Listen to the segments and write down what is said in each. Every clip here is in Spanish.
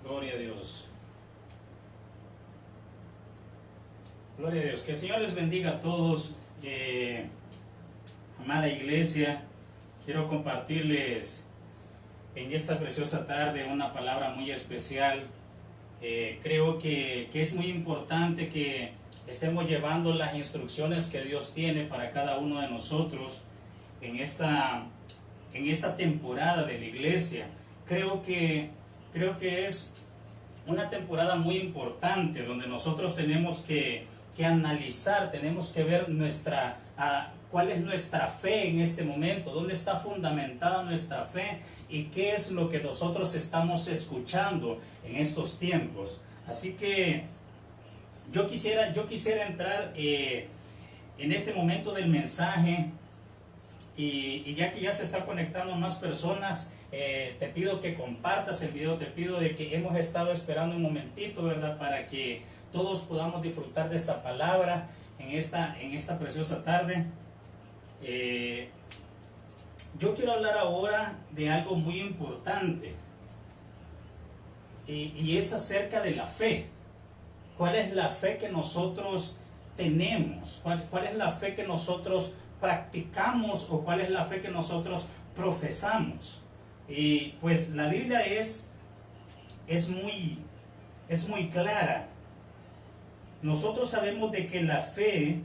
Gloria a Dios. Gloria a Dios. Que el Señor les bendiga a todos. Amada iglesia, quiero compartirles en esta preciosa tarde una palabra muy especial. Creo que es muy importante que estemos llevando las instrucciones que Dios tiene para cada uno de nosotros en esta temporada de la iglesia. Creo que es una temporada muy importante donde nosotros tenemos que analizar, tenemos que ver cuál es nuestra fe en este momento, dónde está fundamentada nuestra fe y qué es lo que nosotros estamos escuchando en estos tiempos. Así que yo quisiera entrar en este momento del mensaje y ya que ya se están conectando más personas, te pido que compartas el video, te pido de que hemos estado esperando un momentito, ¿verdad? Para que todos podamos disfrutar de esta palabra en esta preciosa tarde. Yo quiero hablar ahora de algo muy importante y es acerca de la fe. ¿Cuál es la fe que nosotros tenemos? ¿Cuál es la fe que nosotros practicamos o cuál es la fe que nosotros profesamos? Y pues la Biblia es muy clara. Nosotros sabemos de que la fe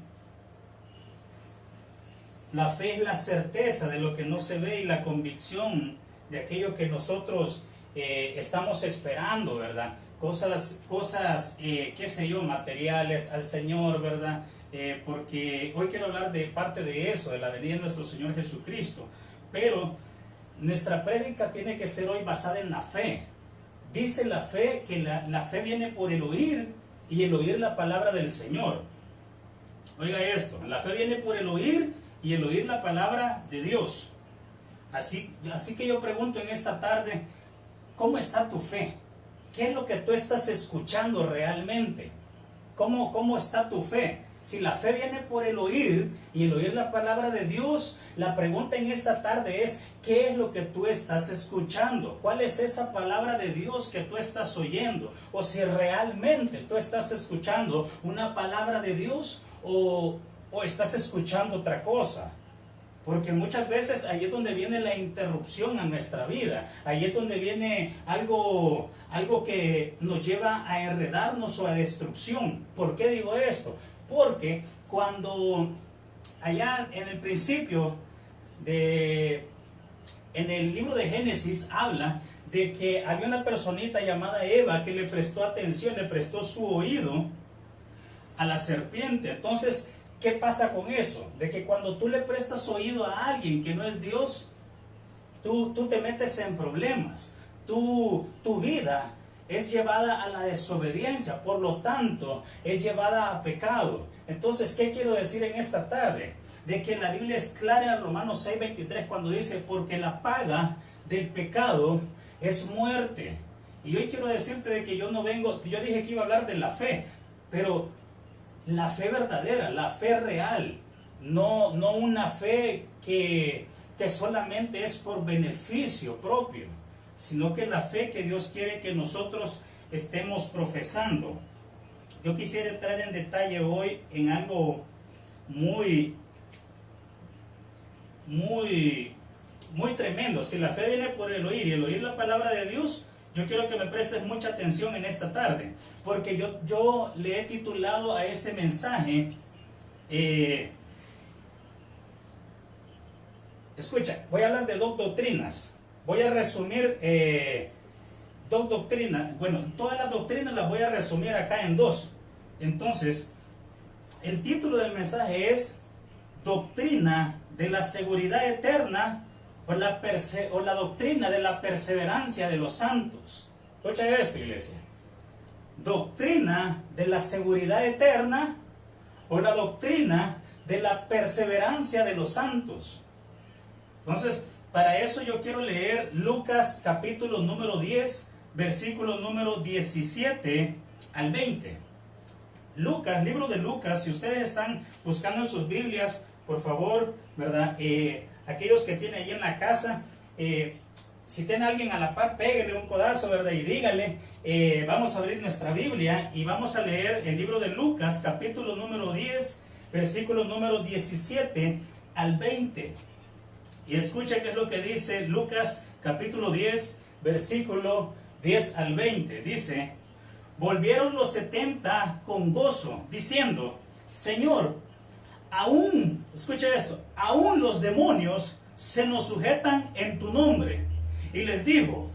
es la certeza de lo que no se ve y la convicción de aquello que nosotros estamos esperando, ¿verdad? Cosas, qué sé yo, materiales al Señor, ¿verdad? Porque hoy quiero hablar de parte de eso, de la venida de nuestro Señor Jesucristo. Pero nuestra prédica tiene que ser hoy basada en la fe. Dice la fe que la fe viene por el oír y el oír la palabra del Señor. Oiga esto, la fe viene por el oír y el oír la palabra de Dios. Así que yo pregunto en esta tarde, ¿cómo está tu fe? ¿Qué es lo que tú estás escuchando realmente? ¿Cómo está tu fe? Si la fe viene por el oír y el oír la palabra de Dios, la pregunta en esta tarde es, ¿qué es lo que tú estás escuchando? ¿Cuál es esa palabra de Dios que tú estás oyendo? O si realmente tú estás escuchando una palabra de Dios o estás escuchando otra cosa. Porque muchas veces ahí es donde viene la interrupción a nuestra vida. Ahí es donde viene algo que nos lleva a enredarnos o a destrucción. ¿Por qué digo esto? Porque cuando allá en el principio en el libro de Génesis habla de que había una personita llamada Eva que le prestó atención, le prestó su oído a la serpiente. Entonces, ¿qué pasa con eso? De que cuando tú le prestas oído a alguien que no es Dios, tú te metes en problemas. Tu vida es llevada a la desobediencia, por lo tanto, es llevada a pecado. Entonces, ¿qué quiero decir en esta tarde? De que la Biblia es clara en Romanos 6:23 cuando dice, porque la paga del pecado es muerte. Y hoy quiero decirte de que yo dije que iba a hablar de la fe, pero la fe verdadera, la fe real, no una fe que solamente es por beneficio propio, sino que la fe que Dios quiere que nosotros estemos profesando. Yo quisiera entrar en detalle hoy en algo muy tremendo. Si la fe viene por el oír y el oír la palabra de Dios, yo quiero que me prestes mucha atención en esta tarde, porque yo le he titulado a este mensaje, escucha, voy a hablar de dos doctrinas. Voy a resumir dos doctrinas. Bueno, todas las doctrinas las voy a resumir acá en dos. Entonces, el título del mensaje es Doctrina de la Seguridad Eterna o la doctrina de la perseverancia de los santos. Escucha esto, iglesia. Doctrina de la seguridad eterna o la doctrina de la perseverancia de los santos. Entonces, para eso yo quiero leer Lucas capítulo número 10, versículo número 17 al 20. Lucas, libro de Lucas, si ustedes están buscando en sus Biblias, por favor, ¿verdad? Aquellos que tienen ahí en la casa, Si tiene alguien a la par, pégale un codazo, ¿verdad? Y dígale, vamos a abrir nuestra Biblia y vamos a leer el libro de Lucas, capítulo número 10, versículo número 17 al 20. Y escucha qué es lo que dice Lucas, capítulo 10, versículo 10 al 20. Dice: volvieron los 70 con gozo, diciendo: Señor, aún, escucha esto, aún los demonios se nos sujetan en tu nombre. Y les dijo: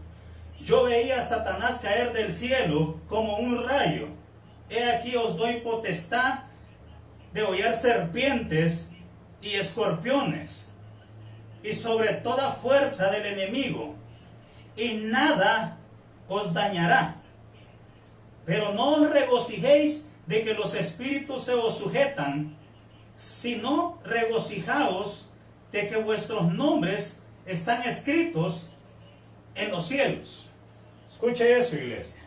yo veía a Satanás caer del cielo como un rayo. He aquí os doy potestad de hollar serpientes y escorpiones, y sobre toda fuerza del enemigo, y nada os dañará. Pero no os regocijéis de que los espíritus se os sujetan, sino regocijaos de que vuestros nombres están escritos en los cielos. Escuche eso, iglesia.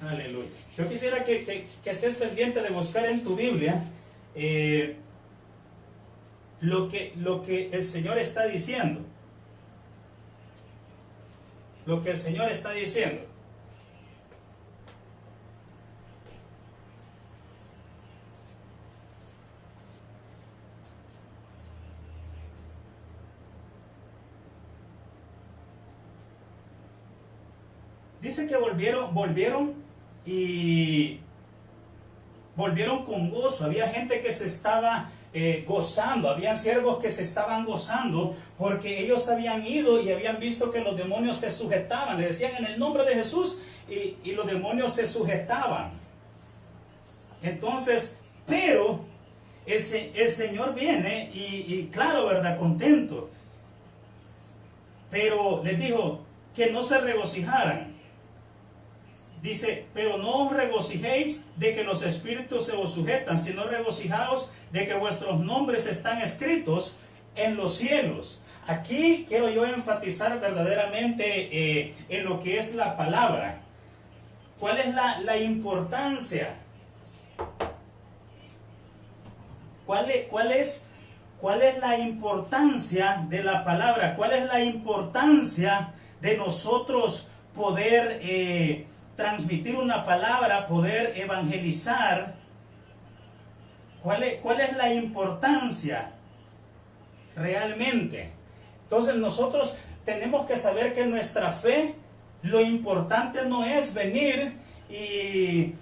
Aleluya. Yo quisiera que estés pendiente de buscar en tu Biblia lo que el Señor está diciendo. Lo que el Señor está diciendo. Dice que volvieron con gozo. Había gente que se estaba gozando, habían siervos que se estaban gozando porque ellos habían ido y habían visto que los demonios se sujetaban. Le decían en el nombre de Jesús y los demonios se sujetaban. Entonces, pero el Señor viene y claro, ¿verdad? Contento. Pero les dijo que no se regocijaran. Dice: pero no os regocijéis de que los espíritus se os sujetan, sino regocijaos de que vuestros nombres están escritos en los cielos. Aquí quiero yo enfatizar verdaderamente en lo que es la palabra. ¿Cuál es la importancia? ¿Cuál es la importancia de la palabra? ¿Cuál es la importancia de nosotros poder transmitir una palabra, poder evangelizar? ¿Cuál es la importancia realmente? Entonces nosotros tenemos que saber que nuestra fe, lo importante no es venir y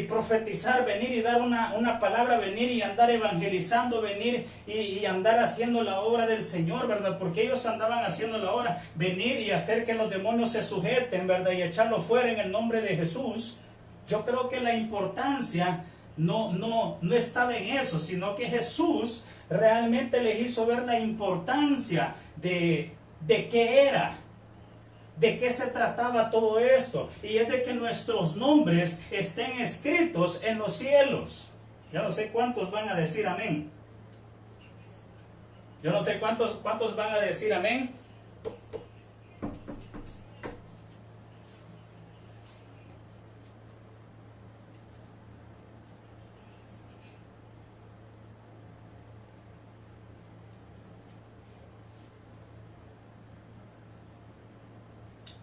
profetizar, venir y dar una palabra, venir y andar evangelizando, venir y andar haciendo la obra del Señor, ¿verdad? Porque ellos andaban haciendo la obra, venir y hacer que los demonios se sujeten, ¿verdad? Y echarlos fuera en el nombre de Jesús. Yo creo que la importancia no estaba en eso, sino que Jesús realmente les hizo ver la importancia de qué era. ¿De qué se trataba todo esto? Y es de que nuestros nombres estén escritos en los cielos. Ya no sé cuántos van a decir amén. Yo no sé cuántos van a decir amén.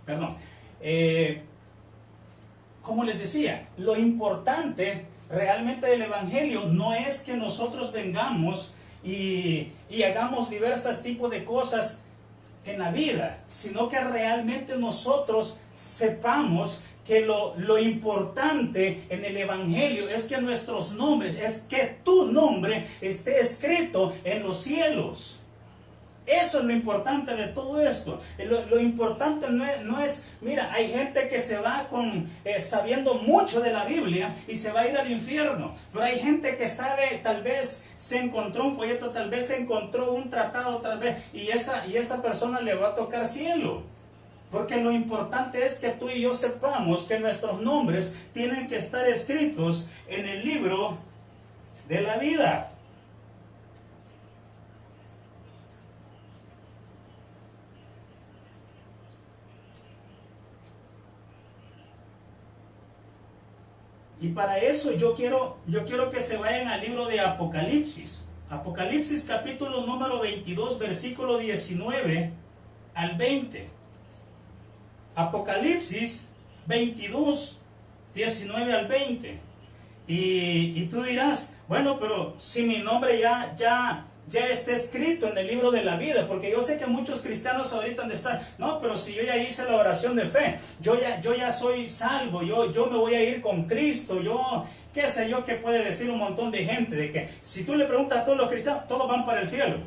Perdón. Como les decía, lo importante realmente del Evangelio no es que nosotros vengamos y hagamos diversos tipos de cosas en la vida, sino que realmente nosotros sepamos que lo importante en el Evangelio es que nuestros nombres, es que tu nombre esté escrito en los cielos. Eso es lo importante de todo esto. Lo importante no es, mira, hay gente que se va sabiendo mucho de la Biblia y se va a ir al infierno. Pero hay gente que sabe, tal vez se encontró un folleto, tal vez se encontró un tratado, tal vez, y esa persona le va a tocar cielo. Porque lo importante es que tú y yo sepamos que nuestros nombres tienen que estar escritos en el libro de la vida. Y para eso yo quiero que se vayan al libro de Apocalipsis. Apocalipsis capítulo número 22, versículo 19 al 20. Apocalipsis 22, 19 al 20. Y tú dirás, bueno, pero si mi nombre ya está escrito en el libro de la vida, porque yo sé que muchos cristianos ahorita han de estar, no, pero si yo ya hice la oración de fe, yo ya soy salvo, yo me voy a ir con Cristo, yo, qué sé yo, qué puede decir un montón de gente, de que si tú le preguntas a todos los cristianos, todos van para el cielo.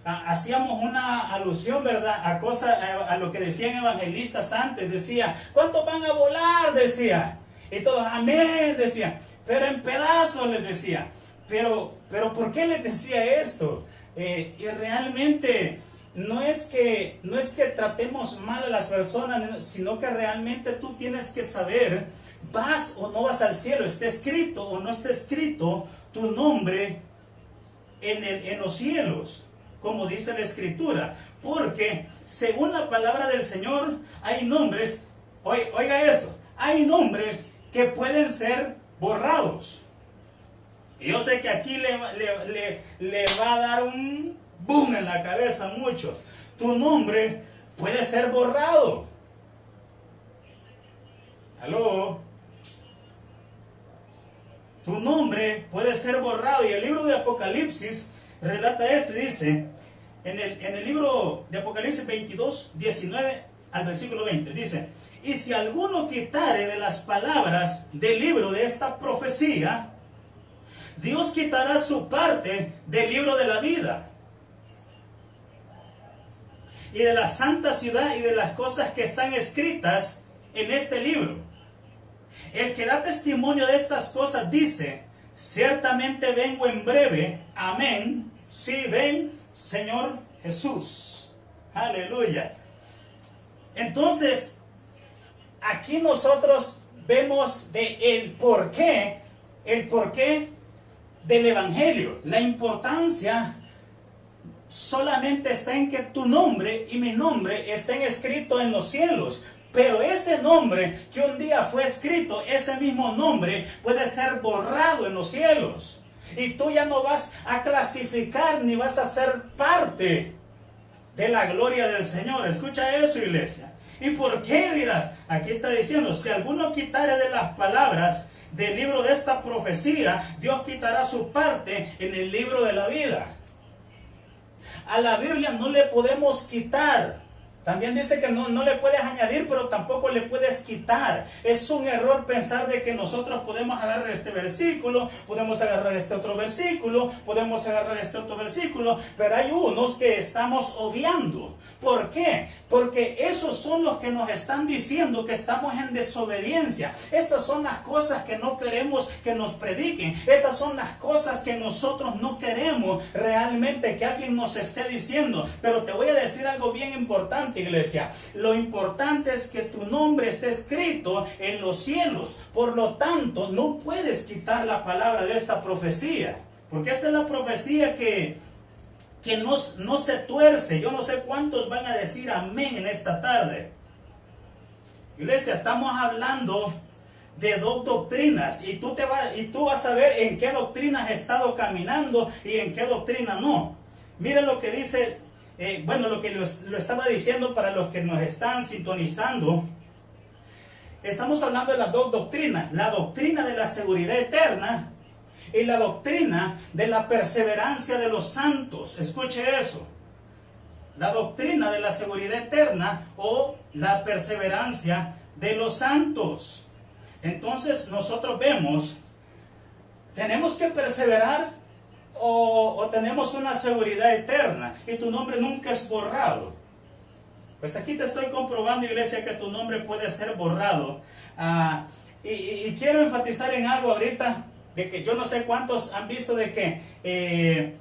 Hacíamos una alusión, ¿verdad?, a lo que decían evangelistas antes. Decía, ¿cuántos van a volar?, decía, y todos, amén, decía, pero en pedazos les decía. Pero ¿por qué les decía esto? Y realmente no es que tratemos mal a las personas, sino que realmente tú tienes que saber, vas o no vas al cielo, está escrito o no está escrito tu nombre en los cielos, como dice la Escritura. Porque según la palabra del Señor, hay nombres, oiga esto, hay nombres que pueden ser borrados. Y yo sé que aquí le va a dar un boom en la cabeza a muchos. Tu nombre puede ser borrado. ¿Aló? Tu nombre puede ser borrado. Y el libro de Apocalipsis relata esto y dice, en el libro de Apocalipsis 22, 19 al versículo 20, dice, y si alguno quitare de las palabras del libro de esta profecía, Dios quitará su parte del libro de la vida y de la santa ciudad y de las cosas que están escritas en este libro. El que da testimonio de estas cosas dice, ciertamente vengo en breve, amén, sí, ven, Señor Jesús. Aleluya. Entonces, aquí nosotros vemos el porqué del Evangelio. La importancia solamente está en que tu nombre y mi nombre estén escritos en los cielos. Pero ese nombre que un día fue escrito, ese mismo nombre puede ser borrado en los cielos. Y tú ya no vas a clasificar ni vas a ser parte de la gloria del Señor. Escucha eso, iglesia. ¿Y por qué dirás? Aquí está diciendo, si alguno quitare de las palabras del libro de esta profecía, Dios quitará su parte en el libro de la vida. A la Biblia no le podemos quitar. También dice que no le puedes añadir, pero tampoco le puedes quitar. Es un error pensar de que nosotros podemos agarrar este versículo, podemos agarrar este otro versículo, podemos agarrar este otro versículo, pero hay unos que estamos obviando. ¿Por qué? Porque esos son los que nos están diciendo que estamos en desobediencia. Esas son las cosas que no queremos que nos prediquen. Esas son las cosas que nosotros no queremos realmente que alguien nos esté diciendo. Pero te voy a decir algo bien importante, iglesia. Lo importante es que tu nombre esté escrito en los cielos. Por lo tanto, no puedes quitar la palabra de esta profecía, porque esta es la profecía que no se tuerce. Yo no sé cuántos van a decir amén en esta tarde. Iglesia, estamos hablando de dos doctrinas y tú vas a ver en qué doctrina has estado caminando y en qué doctrina no. Mira lo que dice. Lo que lo estaba diciendo para los que nos están sintonizando. Estamos hablando de las dos doctrinas. La doctrina de la seguridad eterna y la doctrina de la perseverancia de los santos. Escuche eso. La doctrina de la seguridad eterna o la perseverancia de los santos. Entonces nosotros vemos, tenemos que perseverar o tenemos una seguridad eterna y tu nombre nunca es borrado. Pues aquí te estoy comprobando, iglesia, que tu nombre puede ser borrado. Y quiero enfatizar en algo ahorita, de que yo no sé cuántos han visto de que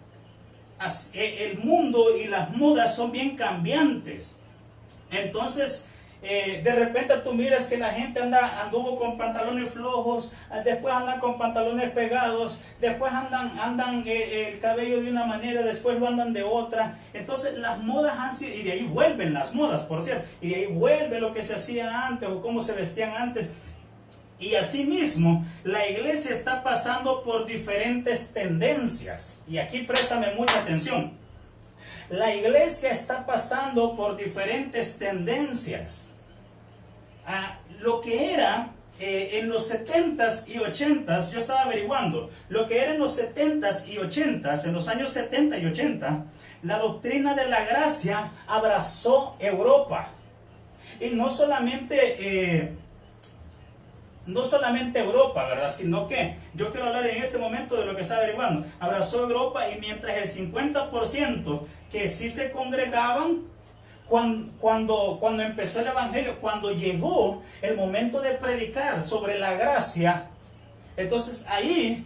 el mundo y las modas son bien cambiantes. Entonces, de repente tú miras que la gente anduvo con pantalones flojos, después andan con pantalones pegados, después andan el cabello de una manera, después lo andan de otra. Entonces las modas han sido, y de ahí vuelven las modas, por cierto, y de ahí vuelve lo que se hacía antes o cómo se vestían antes. Y asimismo, la iglesia está pasando por diferentes tendencias. Y aquí préstame mucha atención. La iglesia está pasando por diferentes tendencias. Lo que era en los 70s y 80s, yo estaba averiguando, lo que era en los 70s y 80s, en los años 70 y 80, la doctrina de la gracia abrazó Europa. Y no solamente Europa, ¿verdad? Sino que yo quiero hablar en este momento de lo que está averiguando. Abrazó Europa, y mientras el 50% que sí se congregaban, cuando empezó el evangelio, cuando llegó el momento de predicar sobre la gracia, entonces ahí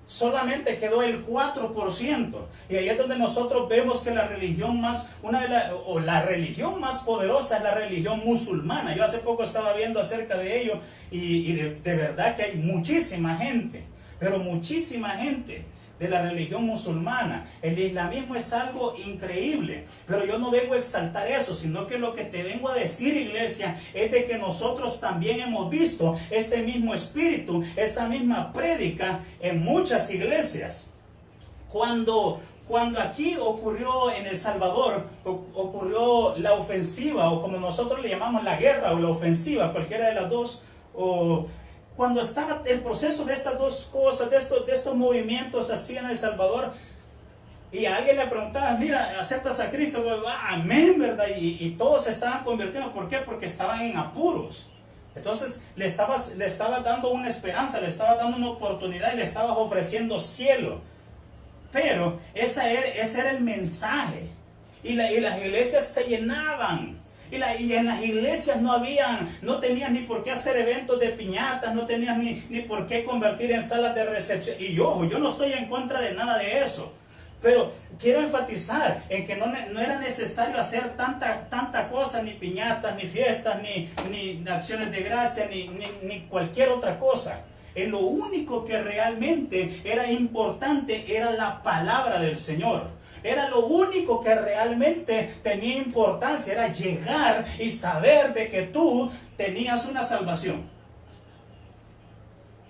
solamente quedó el 4%. Y ahí es donde nosotros vemos que la religión la religión más poderosa es la religión musulmana. Yo hace poco estaba viendo acerca de ello, y de verdad que hay muchísima gente, pero muchísima gente de la religión musulmana. El islamismo es algo increíble, pero yo no vengo a exaltar eso, sino que lo que te vengo a decir, iglesia, es de que nosotros también hemos visto ese mismo espíritu, esa misma prédica en muchas iglesias. Cuando aquí ocurrió en El Salvador, ocurrió la ofensiva, o como nosotros le llamamos la guerra o la ofensiva, cualquiera de las dos, cuando estaba el proceso de estas dos cosas, de estos movimientos así en El Salvador, y a alguien le preguntaba, mira, ¿aceptas a Cristo? Amén, ¿verdad? Y todos se estaban convirtiendo. ¿Por qué? Porque estaban en apuros. Entonces le estabas dando una esperanza, le estabas dando una oportunidad, y le estabas ofreciendo cielo. Pero ese era el mensaje. Y las iglesias se llenaban. Y en las iglesias no tenías ni por qué hacer eventos de piñatas, no tenías ni por qué convertir en salas de recepción. Y yo no estoy en contra de nada de eso. Pero quiero enfatizar en que no era necesario hacer tanta cosa, ni piñatas, ni fiestas, ni acciones de gracia, ni cualquier otra cosa. Lo único que realmente era importante era la palabra del Señor. Era lo único que realmente tenía importancia, era llegar y saber de que tú tenías una salvación.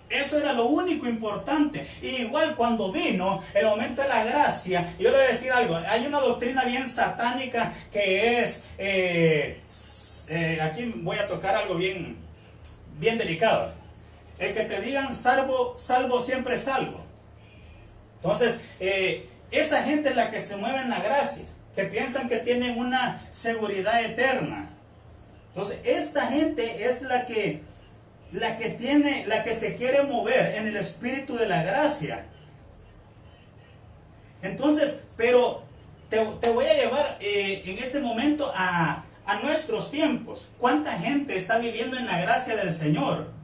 Eso era lo único importante. Y igual cuando vino el momento de la gracia, yo le voy a decir algo, hay una doctrina bien satánica que es, aquí voy a tocar algo bien delicado. El que te digan salvo, siempre salvo. Entonces, esa gente es la que se mueve en la gracia, que piensan que tienen una seguridad eterna. Entonces, esta gente es la que se quiere mover en el espíritu de la gracia. Entonces, pero te voy a llevar en este momento a nuestros tiempos. ¿Cuánta gente está viviendo en la gracia del Señor?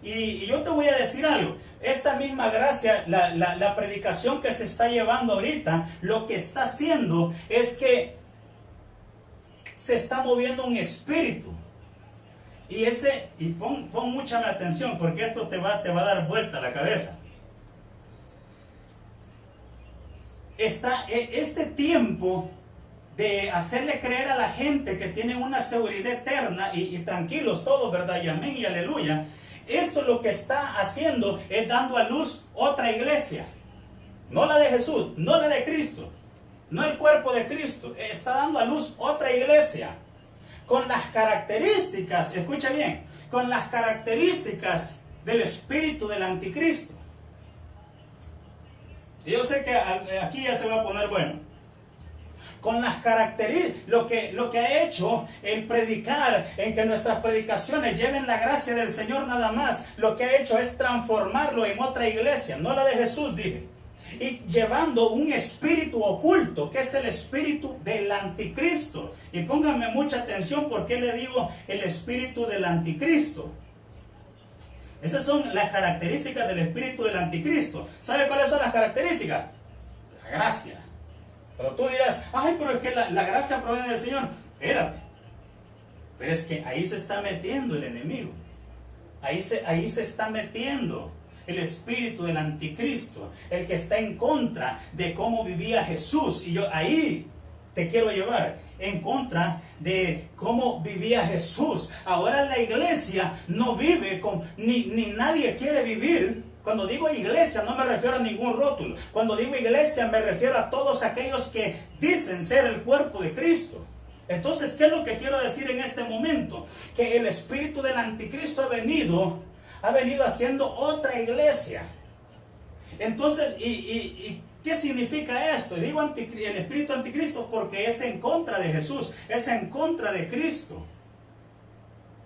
Y yo te voy a decir algo. Esta misma gracia, la predicación que se está llevando ahorita, lo que está haciendo es que se está moviendo un espíritu. Y pon mucha atención, porque esto te va a dar vuelta a la cabeza. Este tiempo de hacerle creer a la gente que tiene una seguridad eterna y tranquilos todos, ¿verdad? Y amén y aleluya. Esto lo que está haciendo es dando a luz otra iglesia. No la de Jesús, no la de Cristo, no el cuerpo de Cristo. Está dando a luz otra iglesia. Con las características, escucha bien, con las características del espíritu del anticristo. Y yo sé que aquí ya se va a poner bueno. Con las características, lo que ha hecho el predicar, en que nuestras predicaciones lleven la gracia del Señor nada más, lo que ha hecho es transformarlo en otra iglesia, no la de Jesús, dije. Y llevando un espíritu oculto, que es el espíritu del anticristo. Y pónganme mucha atención, porque le digo el espíritu del anticristo. Esas son las características del espíritu del anticristo. ¿Sabe cuáles son las características? La gracia. Pero tú dirás, ay, pero es que la gracia proviene del Señor. Espérate. Pero es que ahí se está metiendo el enemigo. Ahí se está metiendo el espíritu del anticristo, el que está en contra de cómo vivía Jesús. Y ahí te quiero llevar? En contra de cómo vivía Jesús. Ahora la iglesia no vive ni nadie quiere vivir. Cuando digo iglesia no me refiero a ningún rótulo. Cuando digo iglesia me refiero a todos aquellos que dicen ser el cuerpo de Cristo. Entonces, ¿qué es lo que quiero decir en este momento? Que el espíritu del anticristo ha venido haciendo otra iglesia. Entonces, ¿qué significa esto? Digo el espíritu anticristo porque es en contra de Jesús, es en contra de Cristo.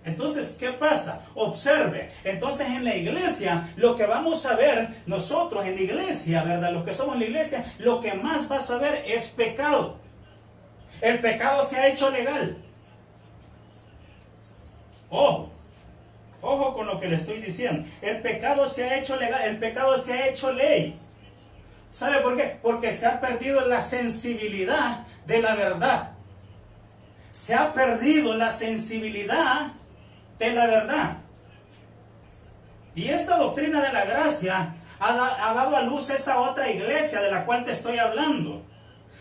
Entonces, ¿qué pasa? Observe. Entonces, en la iglesia, lo que vamos a ver nosotros en la iglesia, ¿verdad? Los que somos en la iglesia, lo que más vas a ver es pecado. El pecado se ha hecho legal. Ojo con lo que le estoy diciendo. El pecado se ha hecho legal, el pecado se ha hecho ley. ¿Sabe por qué? Porque se ha perdido la sensibilidad de la verdad. Se ha perdido la sensibilidad de la verdad. Y esta doctrina de la gracia ha dado a luz esa otra iglesia de la cual te estoy hablando.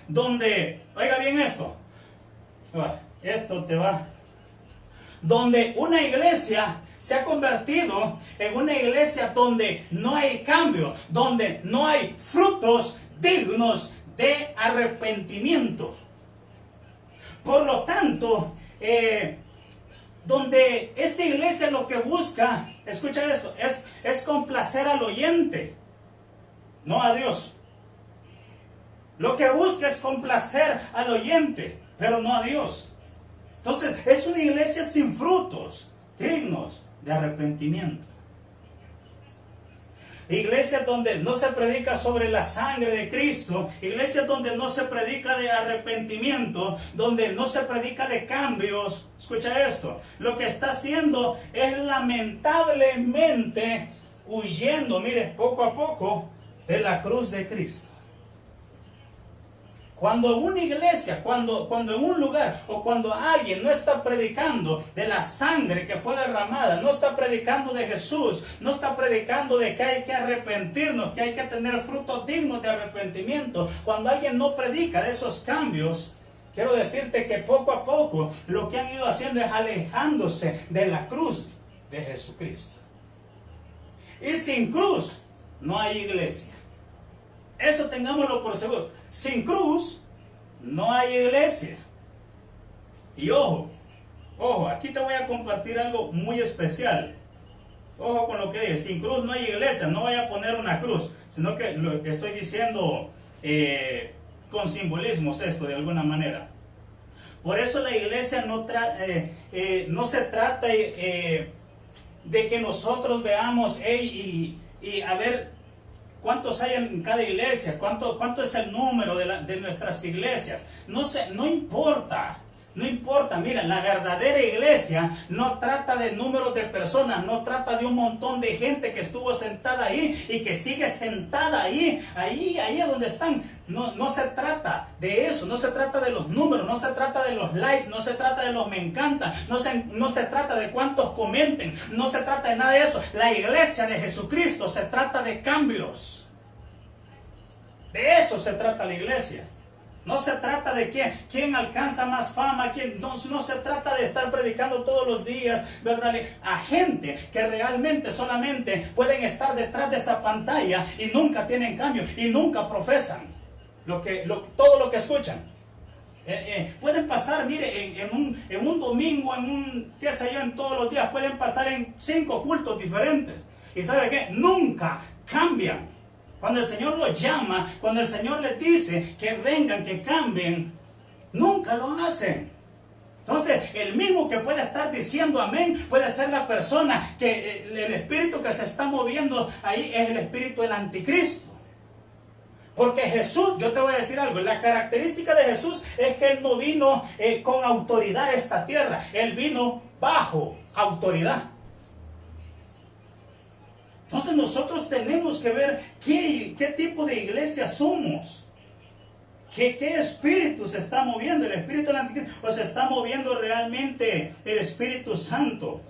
Donde, oiga bien esto te va. Donde una iglesia se ha convertido en una iglesia donde no hay cambio, donde no hay frutos dignos de arrepentimiento. Por lo tanto, donde esta iglesia lo que busca, escucha esto, es complacer al oyente, no a Dios. Lo que busca es complacer al oyente, pero no a Dios. Entonces, es una iglesia sin frutos dignos de arrepentimiento. Iglesias donde no se predica sobre la sangre de Cristo, iglesias donde no se predica de arrepentimiento, donde no se predica de cambios. Escucha esto, lo que está haciendo es lamentablemente huyendo, mire, poco a poco de la cruz de Cristo. Cuando una iglesia, cuando en un lugar o cuando alguien no está predicando de la sangre que fue derramada, no está predicando de Jesús, no está predicando de que hay que arrepentirnos, que hay que tener frutos dignos de arrepentimiento, cuando alguien no predica de esos cambios, quiero decirte que poco a poco lo que han ido haciendo es alejándose de la cruz de Jesucristo. Y sin cruz no hay iglesia. Eso tengámoslo por seguro. Sin cruz no hay iglesia. Y ojo, aquí te voy a compartir algo muy especial. Ojo con lo que dije, sin cruz no hay iglesia. No voy a poner una cruz, sino que lo que estoy diciendo con simbolismos esto de alguna manera. Por eso la iglesia no se trata de que nosotros veamos y a ver ¿cuántos hay en cada iglesia? ¿Cuánto es el número de nuestras iglesias? No importa. No importa, mira, la verdadera iglesia no trata de números de personas, no trata de un montón de gente que estuvo sentada ahí y que sigue sentada ahí es donde están. No se trata de eso, no se trata de los números, no se trata de los likes, no se trata de los me encanta, no se trata de cuántos comenten, no se trata de nada de eso. La iglesia de Jesucristo se trata de cambios. De eso se trata la iglesia. No se trata de quién alcanza más fama, no se trata de estar predicando todos los días, ¿verdad? A gente que realmente solamente pueden estar detrás de esa pantalla y nunca tienen cambio y nunca profesan todo lo que escuchan. Pueden pasar, mire, en un domingo, qué sé yo, en todos los días, pueden pasar en 5 cultos diferentes. ¿Y sabe qué? Nunca cambian. Cuando el Señor los llama, cuando el Señor les dice que vengan, que cambien, nunca lo hacen. Entonces, el mismo que puede estar diciendo amén, puede ser la persona que el espíritu que se está moviendo ahí es el espíritu del anticristo. Porque Jesús, yo te voy a decir algo, la característica de Jesús es que Él no vino con autoridad a esta tierra, Él vino bajo autoridad. Entonces nosotros tenemos que ver qué tipo de iglesia somos. ¿Qué espíritu se está moviendo? ¿El espíritu del anticristo o se está moviendo realmente el Espíritu Santo?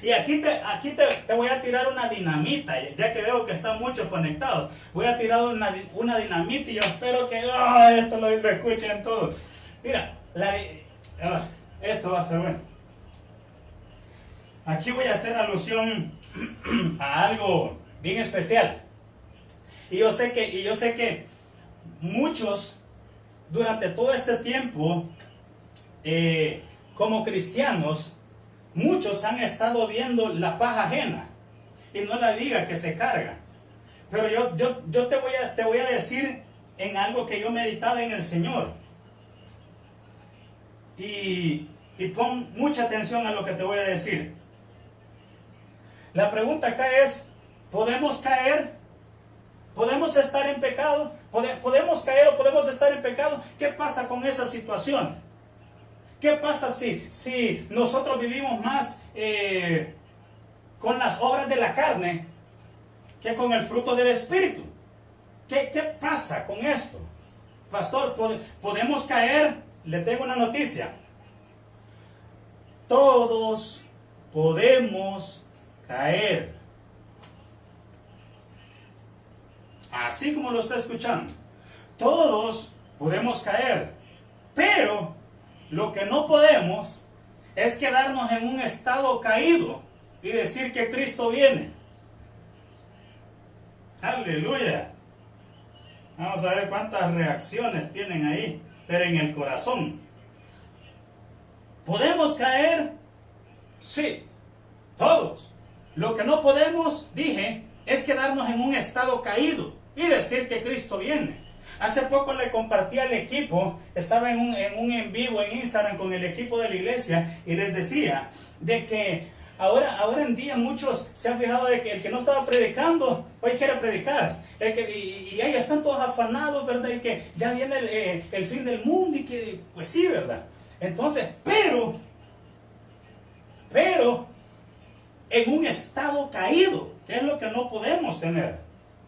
Y aquí te voy a tirar una dinamita, ya que veo que están muchos conectados. Voy a tirar una dinamita y yo espero que esto lo escuchen todos. Mira, esto va a estar bueno. Aquí voy a hacer alusión a algo bien especial. Y yo sé que muchos durante todo este tiempo, como cristianos, muchos han estado viendo la paja ajena y no la viga que se carga. Pero yo te voy a decir en algo que yo meditaba en el Señor. Y pon mucha atención a lo que te voy a decir. La pregunta acá es, ¿podemos caer? ¿Podemos estar en pecado? ¿Podemos caer o podemos estar en pecado? ¿Qué pasa con esa situación? ¿Qué pasa si nosotros vivimos más con las obras de la carne que con el fruto del Espíritu? ¿Qué pasa con esto? Pastor, ¿podemos caer? Le tengo una noticia. Todos podemos caer. Así como lo está escuchando. Todos podemos caer. Pero lo que no podemos es quedarnos en un estado caído y decir que Cristo viene. Aleluya. Vamos a ver cuántas reacciones tienen ahí, pero en el corazón. ¿Podemos caer? Sí, todos. Lo que no podemos, dije, es quedarnos en un estado caído y decir que Cristo viene. Hace poco le compartí al equipo, estaba en un en vivo en Instagram con el equipo de la iglesia y les decía de que ahora en día muchos se han fijado de que el que no estaba predicando hoy quiere predicar, y ahí están todos afanados, ¿verdad? Y que ya viene el fin del mundo y que pues sí, ¿verdad? Entonces, pero en un estado caído, ¿qué es lo que no podemos tener?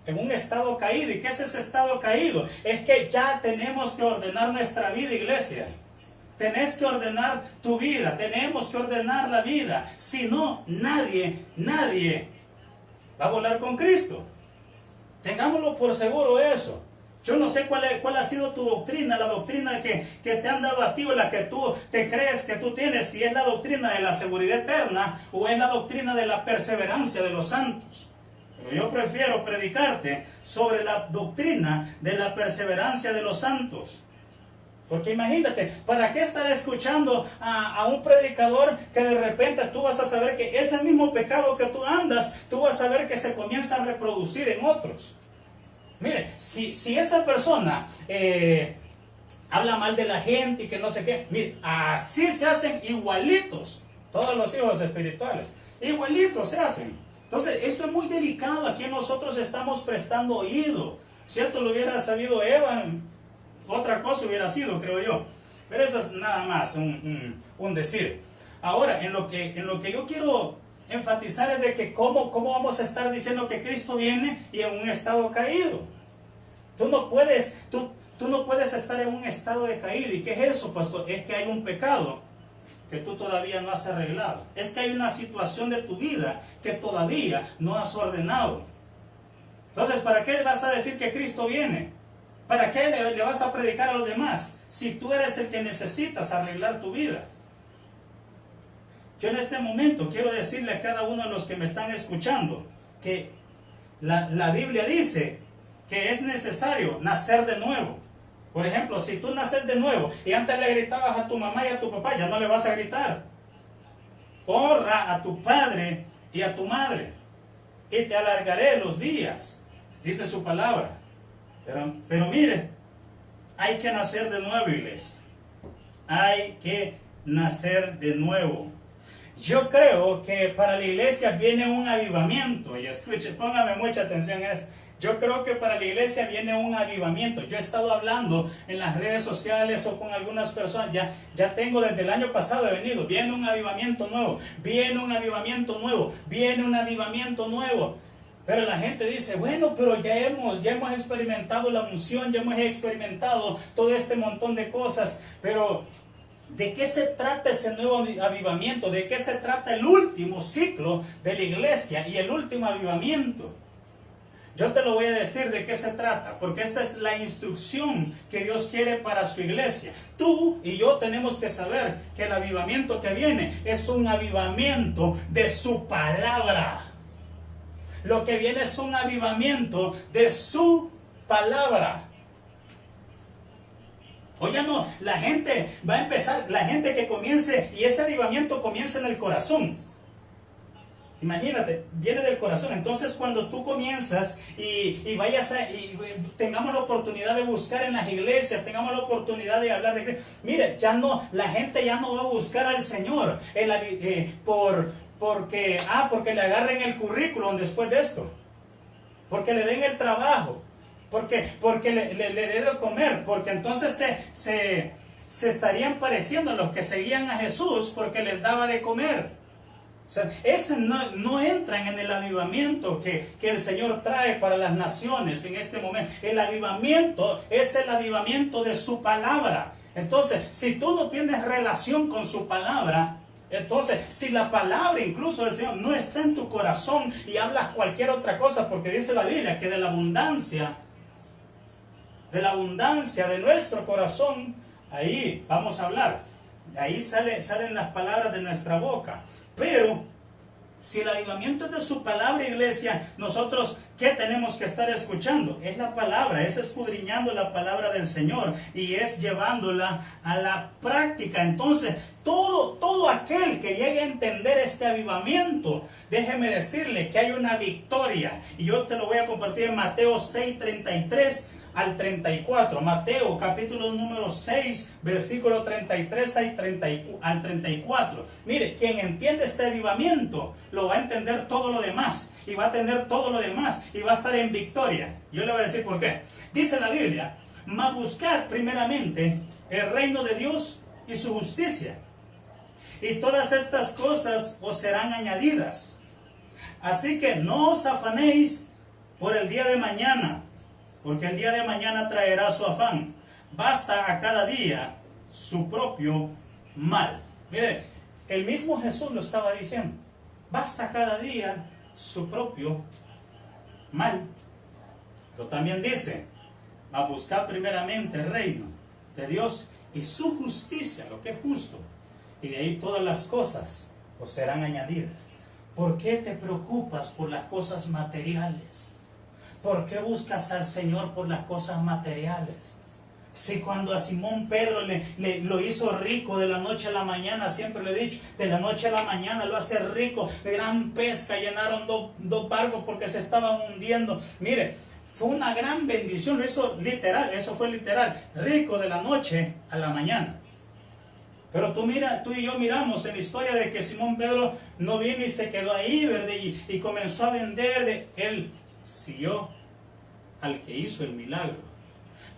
En un estado caído. ¿Y qué es ese estado caído? Es que ya tenemos que ordenar nuestra vida, iglesia. Tenés que ordenar tu vida. Tenemos que ordenar la vida. Si no, nadie va a volar con Cristo. Tengámoslo por seguro eso. Yo no sé cuál ha sido tu doctrina, la doctrina que te han dado a ti o la que tú te crees que tú tienes, si es la doctrina de la seguridad eterna o es la doctrina de la perseverancia de los santos. Pero yo prefiero predicarte sobre la doctrina de la perseverancia de los santos. Porque imagínate, ¿para qué estar escuchando a un predicador que de repente tú vas a saber que ese mismo pecado que tú andas, tú vas a ver que se comienza a reproducir en otros? Mire, si esa persona habla mal de la gente y que no sé qué, mire, así se hacen igualitos todos los hijos espirituales. Igualitos se hacen. Entonces, esto es muy delicado. Aquí nosotros estamos prestando oído. Si esto lo hubiera sabido Eva, otra cosa hubiera sido, creo yo. Pero eso es nada más un decir. Ahora, en lo que yo quiero enfatizar es de que cómo vamos a estar diciendo que Cristo viene y en un estado caído. Tú no puedes estar en un estado de caída. ¿Y qué es eso, pastor? Es que hay un pecado que tú todavía no has arreglado. Es que hay una situación de tu vida que todavía no has ordenado. Entonces, ¿para qué vas a decir que Cristo viene? ¿Para qué le vas a predicar a los demás? Si tú eres el que necesitas arreglar tu vida. Yo en este momento quiero decirle a cada uno de los que me están escuchando que la Biblia dice que es necesario nacer de nuevo. Por ejemplo, si tú naces de nuevo y antes le gritabas a tu mamá y a tu papá, ya no le vas a gritar. Honra a tu padre y a tu madre y te alargaré los días, dice su palabra. Pero mire, hay que nacer de nuevo, iglesia. Hay que nacer de nuevo. Yo creo que para la iglesia viene un avivamiento. Y escuche, póngame mucha atención a esto. Yo creo que para la iglesia viene un avivamiento. Yo he estado hablando en las redes sociales o con algunas personas. Ya tengo desde el año pasado he venido. Viene un avivamiento nuevo. Viene un avivamiento nuevo. Viene un avivamiento nuevo. Pero la gente dice, bueno, pero ya hemos experimentado la unción. Ya hemos experimentado todo este montón de cosas. Pero ¿De qué se trata ese nuevo avivamiento? ¿De qué se trata el último ciclo de la iglesia y el último avivamiento? Yo te lo voy a decir de qué se trata, porque esta es la instrucción que Dios quiere para su iglesia. Tú y yo tenemos que saber que el avivamiento que viene es un avivamiento de su palabra. Lo que viene es un avivamiento de su palabra. Oye, no, la gente va a empezar, la gente que comience, y ese avivamiento comienza en el corazón. Imagínate, viene del corazón. Entonces cuando tú comienzas y vayas y tengamos la oportunidad de buscar en las iglesias, tengamos la oportunidad de hablar de Cristo. Mire, ya no, la gente ya no va a buscar al Señor porque le agarren el currículum después de esto, porque le den el trabajo, porque le den de comer, porque entonces se estarían pareciendo a los que seguían a Jesús porque les daba de comer. O sea, ese no entran en el avivamiento que el Señor trae para las naciones en este momento. El avivamiento es el avivamiento de su palabra. Entonces, si tú no tienes relación con su palabra, entonces, si la palabra incluso del Señor no está en tu corazón y hablas cualquier otra cosa, porque dice la Biblia que de la abundancia de nuestro corazón, ahí vamos a hablar. De ahí salen las palabras de nuestra boca. Pero si el avivamiento es de su palabra, iglesia, nosotros, ¿qué tenemos que estar escuchando? Es la palabra, es escudriñando la palabra del Señor y es llevándola a la práctica. Entonces, todo aquel que llegue a entender este avivamiento, déjeme decirle que hay una victoria. Y yo te lo voy a compartir en Mateo 6:33 al 34. Mateo capítulo número 6, versículo 33 al 34. Mire, quien entiende este avivamiento lo va a entender todo lo demás, y va a tener todo lo demás, y va a estar en victoria. Yo le voy a decir por qué. Dice la Biblia: mas buscad primeramente el reino de Dios y su justicia, y todas estas cosas os serán añadidas. Así que no os afanéis por el día de mañana, porque el día de mañana traerá su afán. Basta a cada día su propio mal. Mire, el mismo Jesús lo estaba diciendo. Basta a cada día su propio mal. Pero también dice: a buscar primeramente el reino de Dios y su justicia, lo que es justo, y de ahí todas las cosas os serán añadidas. ¿Por qué te preocupas por las cosas materiales? ¿Por qué buscas al Señor por las cosas materiales? Si cuando a Simón Pedro lo hizo rico de la noche a la mañana, siempre le he dicho, de la noche a la mañana lo hace rico, de gran pesca, llenaron dos barcos porque se estaban hundiendo. Mire, fue una gran bendición, eso fue literal, rico de la noche a la mañana. Pero tú y yo miramos en la historia de que Simón Pedro no vino y se quedó ahí, ¿verdad? Y comenzó a vender. Él siguió al que hizo el milagro.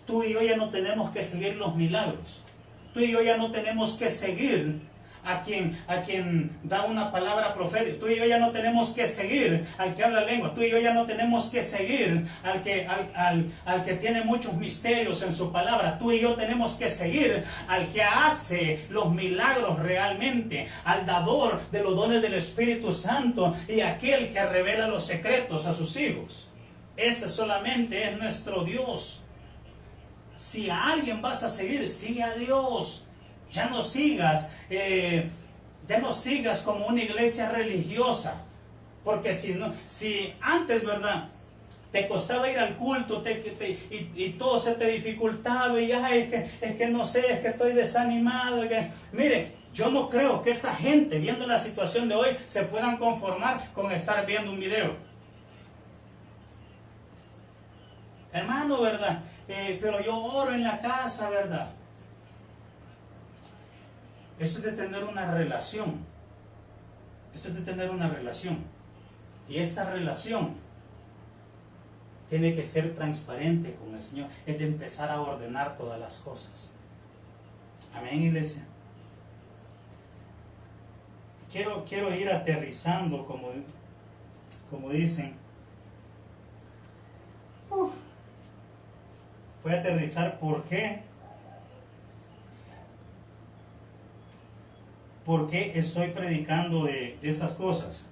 Tú y yo ya no tenemos que seguir los milagros. Tú y yo ya no tenemos que seguir a quien da una palabra profética. Tú y yo ya no tenemos que seguir al que habla lengua. Tú y yo ya no tenemos que seguir al que tiene muchos misterios en su palabra. Tú y yo tenemos que seguir al que hace los milagros realmente, al dador de los dones del Espíritu Santo y aquel que revela los secretos a sus hijos. Ese solamente es nuestro Dios. Si a alguien vas a seguir, sigue a Dios. Ya no sigas como una iglesia religiosa. Porque si antes, ¿verdad?, te costaba ir al culto y todo se te dificultaba y es que no sé, es que estoy desanimado. Mire, yo no creo que esa gente, viendo la situación de hoy, se puedan conformar con estar viendo un video. Hermano, ¿verdad? Pero yo oro en la casa, ¿verdad? Esto es de tener una relación. Esto es de tener una relación. Y esta relación tiene que ser transparente con el Señor. Es de empezar a ordenar todas las cosas. Amén, iglesia. Quiero ir aterrizando, como dicen. Voy a aterrizar por qué por qué estoy predicando de esas cosas.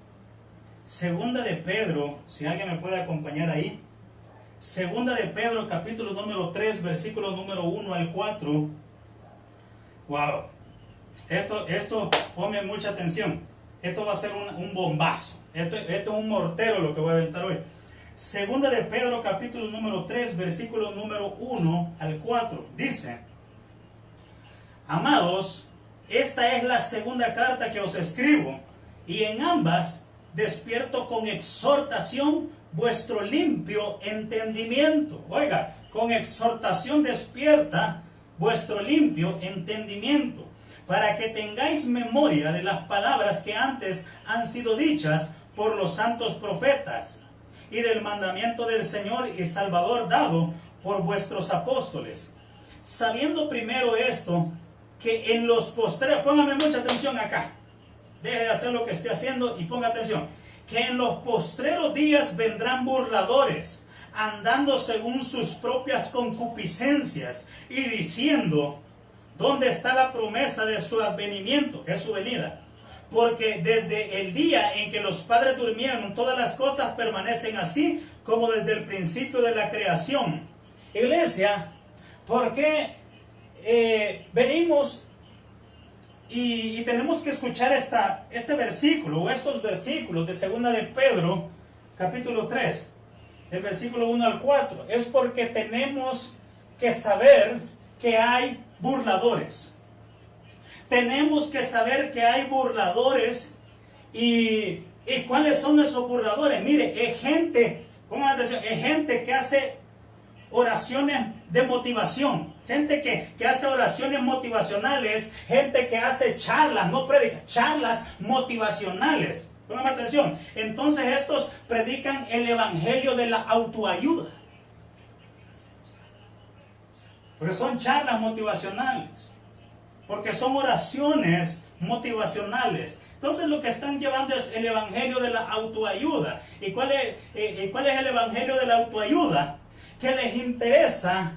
Segunda de Pedro, si alguien me puede acompañar ahí. Segunda de Pedro, capítulo número 3, versículo número 1 al 4. Wow. Esto, ponme mucha atención. Esto va a ser un bombazo. Esto es un mortero lo que voy a aventar hoy. Segunda de Pedro, capítulo número 3, versículo número 1 al 4. Dice: amados, esta es la segunda carta que os escribo, y en ambas despierto con exhortación vuestro limpio entendimiento. Oiga, con exhortación despierta vuestro limpio entendimiento, para que tengáis memoria de las palabras que antes han sido dichas por los santos profetas, y del mandamiento del Señor y Salvador dado por vuestros apóstoles. Sabiendo primero esto, que en los postreros, póngame mucha atención acá, deje de hacer lo que esté haciendo y ponga atención, que en los postreros días vendrán burladores, andando según sus propias concupiscencias, y diciendo: ¿dónde está la promesa de su advenimiento? Es su venida. Porque desde el día en que los padres durmieron, todas las cosas permanecen así como desde el principio de la creación. Iglesia, ¿por qué venimos y tenemos que escuchar este versículo o estos versículos de segunda de Pedro, capítulo 3, del versículo 1 al 4? Es porque tenemos que saber que hay burladores. Tenemos que saber que hay burladores. ¿Y cuáles son esos burladores? Mire, es gente, pongan atención, es gente que hace oraciones de motivación, gente que hace oraciones motivacionales, gente que hace charlas, no predica, charlas motivacionales. Pongan atención. Entonces estos predican el evangelio de la autoayuda, porque son charlas motivacionales, porque son oraciones motivacionales. Entonces lo que están llevando es el evangelio de la autoayuda. ¿Y cuál es el evangelio de la autoayuda? Que les interesa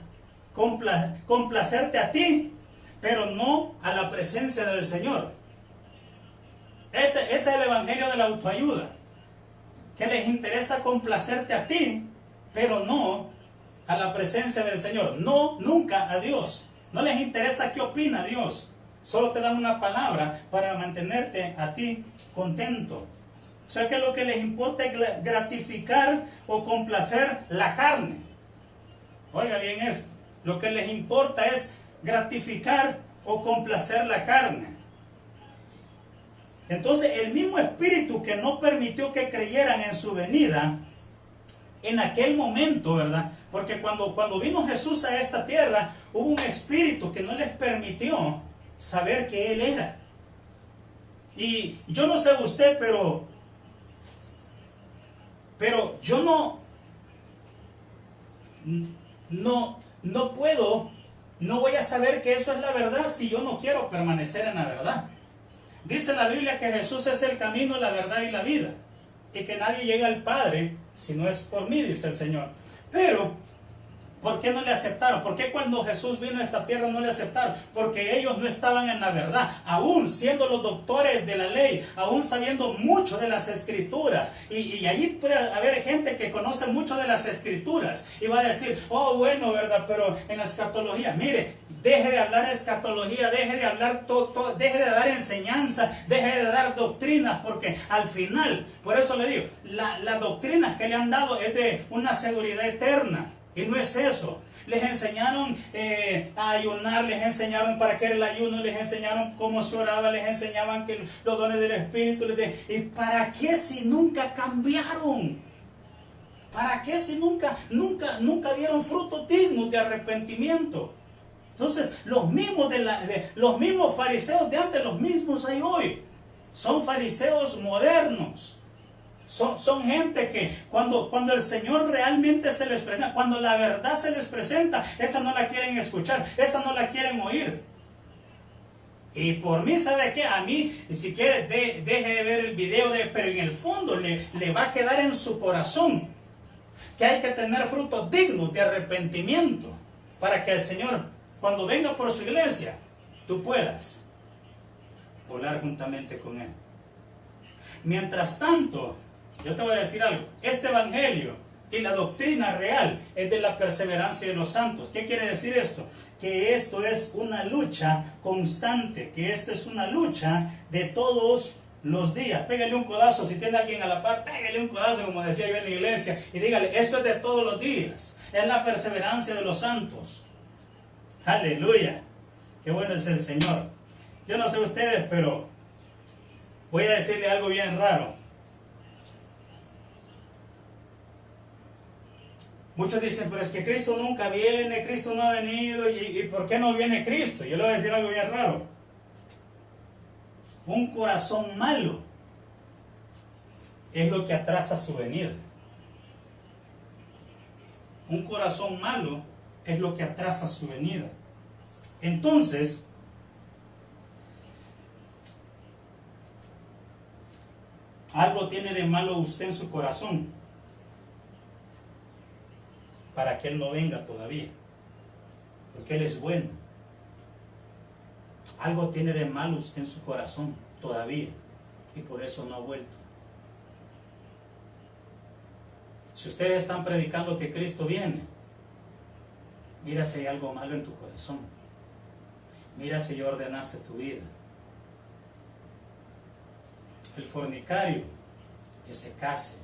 complacerte a ti, pero no a la presencia del Señor. Ese es el evangelio de la autoayuda. Que les interesa complacerte a ti, pero no a la presencia del Señor. No, nunca a Dios. No les interesa qué opina Dios. Solo te dan una palabra para mantenerte a ti contento. O sea que lo que les importa es gratificar o complacer la carne. Oiga bien esto. Lo que les importa es gratificar o complacer la carne. Entonces el mismo espíritu que no permitió que creyeran en su venida, en aquel momento, ¿verdad? Porque cuando vino Jesús a esta tierra, hubo un espíritu que no les permitió saber que Él era. Y yo no sé usted, pero yo no puedo, no voy a saber que eso es la verdad si yo no quiero permanecer en la verdad. Dice la Biblia que Jesús es el camino, la verdad y la vida, y que nadie llega al Padre si no es por mí, dice el Señor. Pero ¿por qué no le aceptaron? ¿Por qué cuando Jesús vino a esta tierra no le aceptaron? Porque ellos no estaban en la verdad, aún siendo los doctores de la ley, aún sabiendo mucho de las escrituras. Y allí puede haber gente que conoce mucho de las escrituras y va a decir: oh, bueno, ¿verdad? Pero en la escatología, mire, deje de hablar escatología, deje de hablar deje de dar enseñanza, deje de dar doctrinas, porque al final, por eso le digo, las doctrinas que le han dado es de una seguridad eterna. Y no es eso. Les enseñaron a ayunar, les enseñaron para qué era el ayuno, les enseñaron cómo se oraba, les enseñaban que los dones del Espíritu. ¿Y para qué si nunca cambiaron? ¿Para qué si nunca dieron fruto digno de arrepentimiento? Entonces, los mismos fariseos de antes, los mismos hay hoy. Son fariseos modernos. Son gente que cuando el Señor realmente se les presenta, cuando la verdad se les presenta, esa no la quieren escuchar, esa no la quieren oír. Y por mí, ¿sabe qué? A mí, si quiere, deje de ver el video, pero en el fondo le va a quedar en su corazón que hay que tener frutos dignos de arrepentimiento para que el Señor, cuando venga por su iglesia, tú puedas volar juntamente con Él. Mientras tanto, yo te voy a decir algo, este evangelio y la doctrina real es de la perseverancia de los santos. ¿Qué quiere decir esto? Que esto es una lucha constante, que esta es una lucha de todos los días. Pégale un codazo, si tiene alguien a la par, pégale un codazo, como decía yo en la iglesia, y dígale, esto es de todos los días, es la perseverancia de los santos. Aleluya, qué bueno es el Señor. Yo no sé ustedes, pero voy a decirle algo bien raro. Muchos dicen, pero es que Cristo nunca viene, Cristo no ha venido, ¿y por qué no viene Cristo? Yo le voy a decir algo bien raro. Un corazón malo es lo que atrasa su venida. Un corazón malo es lo que atrasa su venida. Entonces, algo tiene de malo usted en su corazón para que Él no venga todavía, porque Él es bueno. Algo tiene de malo usted en su corazón todavía, y por eso no ha vuelto. Si ustedes están predicando que Cristo viene, mira si hay algo malo en tu corazón. Mira si ya ordenaste tu vida. El fornicario, que se case.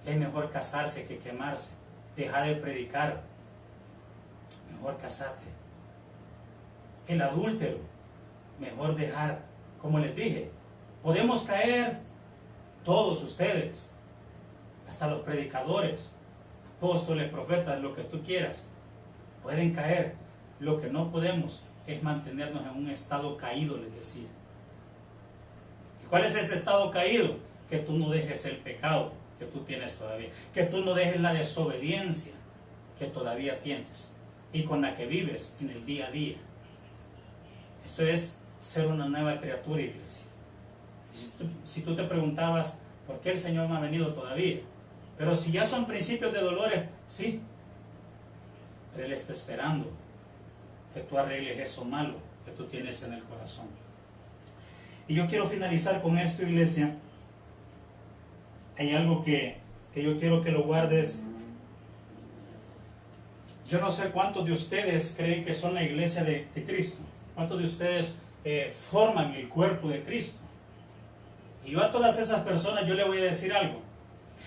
Es mejor casarse que quemarse. Deja de predicar, mejor casate. El adúltero, mejor dejar. Como les dije, podemos caer todos ustedes, hasta los predicadores, apóstoles, profetas, lo que tú quieras, pueden caer. Lo que no podemos es mantenernos en un estado caído, les decía. ¿Y cuál es ese estado caído? Que tú no dejes el pecado que tú tienes todavía, que tú no dejes la desobediencia que todavía tienes y con la que vives en el día a día. Esto es ser una nueva criatura, iglesia. Si tú te preguntabas por qué el Señor no ha venido todavía, pero si ya son principios de dolores, sí, pero Él está esperando que tú arregles eso malo que tú tienes en el corazón. Y yo quiero finalizar con esto, iglesia. Hay algo que yo quiero que lo guardes. Yo no sé cuántos de ustedes creen que son la iglesia de Cristo. ¿Cuántos de ustedes forman el cuerpo de Cristo? Y yo a todas esas personas yo le voy a decir algo.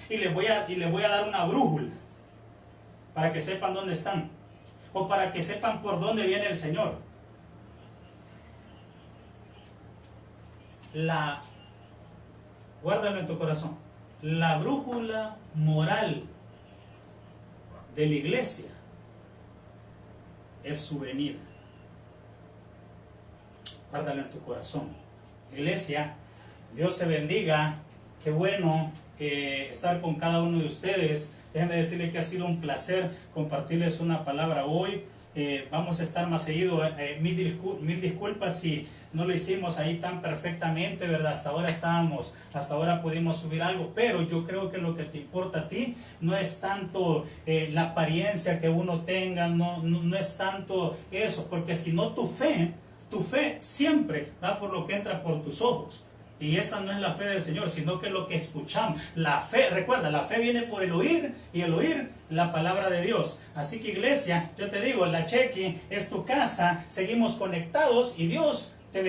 Y les voy a dar una brújula para que sepan dónde están. O para que sepan por dónde viene el Señor. Guárdalo en tu corazón. La brújula moral de la iglesia es su venida. Guárdalo en tu corazón. Iglesia, Dios te bendiga. Qué bueno estar con cada uno de ustedes. Déjenme decirles que ha sido un placer compartirles una palabra hoy. Vamos a estar más seguido. Mil disculpas si no lo hicimos ahí tan perfectamente, ¿verdad? Hasta ahora pudimos subir algo, pero yo creo que lo que te importa a ti no es tanto la apariencia que uno tenga, no es tanto eso, porque si no tu fe siempre va por lo que entra por tus ojos. Y esa no es la fe del Señor, sino que lo que escuchamos. La fe, recuerda, la fe viene por el oír, y el oír la palabra de Dios. Así que iglesia, yo te digo, la Chequi es tu casa, seguimos conectados y Dios